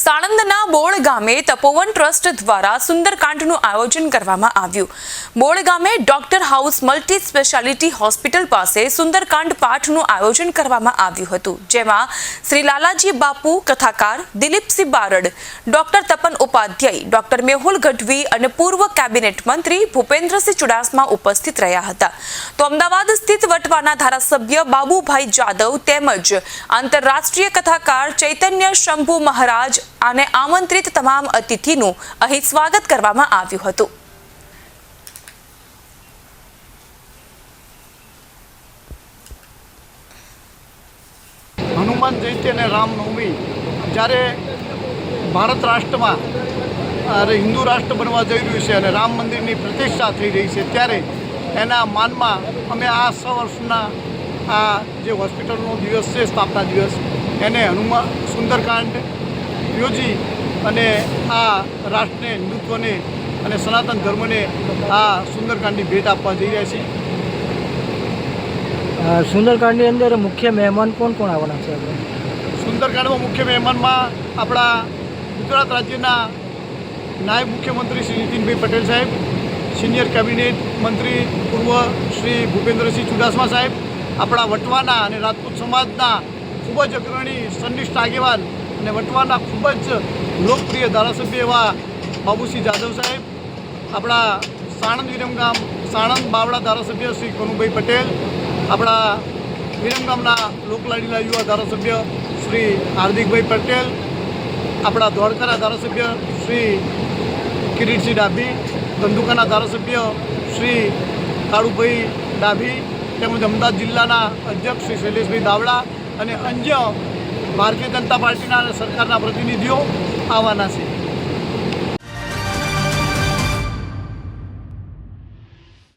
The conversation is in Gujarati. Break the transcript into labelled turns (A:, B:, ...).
A: સાણંદના બોળ ગામે તપોવન ટ્રસ્ટ દ્વારા સુંદરકાંડનું આયોજન કરવામાં આવ્યું। બોળ ગામે doctor house multi speciality hospital પાસે સુંદરકાંડ પાઠનું આયોજન કરવામાં આવ્યું હતું, જેમાં શ્રી લાલાજી બાપુ કથાકાર, દિલીપસિંહ બારડ, ડોક્ટર તપન ઉપાધ્યાય, ડોક્ટર મેહુલ ગઢવી અને પૂર્વ કેબિનેટ મંત્રી ભૂપેન્દ્રસિંહ ચુડાસમા ઉપસ્થિત રહ્યા હતા। તો અમદાવાદ સ્થિત વટવાના ધારાસભ્ય બાબુભાઈ જાદવ તેમજ આંતરરાષ્ટ્રીય કથાકાર ચૈતન્ય શંભુ મહારાજ અને આમંત્રિત તમામ અતિથિનું અહીં સ્વાગત કરવામાં આવ્યું હતું।
B: હનુમાન જયંતિ અને રામનવમી જ્યારે ભારત રાષ્ટ્રમાં હિન્દુ રાષ્ટ્ર બનવા જઈ રહ્યું છે અને રામ મંદિરની પ્રતિષ્ઠા થઈ રહી છે, ત્યારે એના માનમાં અમે આ 100 વર્ષના આ જે હોસ્પિટલનો દિવસ છે, સ્થાપના દિવસ, એને હનુમાન સુંદરકાંડ યોજી અને આ રાષ્ટ્રને, હિન્દુત્વને અને સનાતન ધર્મને આ સુંદરકાંડની ભેટ આપવા જઈ રહ્યા છીએ।
C: સુંદરકાંડની અંદર મુખ્ય મહેમાન કોણ કોણ આવવાના છે?
B: સુંદરકાંડમાં મુખ્ય મહેમાનમાં આપણા ગુજરાત રાજ્યના નાયબ મુખ્યમંત્રી શ્રી નીતિનભાઈ પટેલ સાહેબ, સિનિયર કેબિનેટ મંત્રી પૂર્વ શ્રી ભૂપેન્દ્રસિંહ ચુડાસમા સાહેબ, આપણા વટવાના અને રાજપૂત સમાજના ખૂબ જ અગ્રણી સંનિષ્ઠ આગેવાન અને વટવાના ખૂબ જ લોકપ્રિય ધારાસભ્ય એવા બાબુસિંહ જાદવ સાહેબ, આપણા સાણંદ વિરમગામ સાણંદ બાવળા ધારાસભ્ય શ્રી કનુભાઈ પટેલ, આપણા વિરમગામના લોકલાડીલા યુવા ધારાસભ્ય શ્રી હાર્દિકભાઈ પટેલ, આપણા ધોળકાના ધારાસભ્ય શ્રી કિરીટસિંહ ડાભી, ધંધુકાના ધારાસભ્ય શ્રી કાળુભાઈ ડાભી, તેમજ અમદાવાદ જિલ્લાના અધ્યક્ષ શ્રી શૈલેષભાઈ દાવડા અને અન્ય ભારતીય જનતા પાર્ટીના અને સરકારના પ્રતિનિધિઓ આવવાના છે।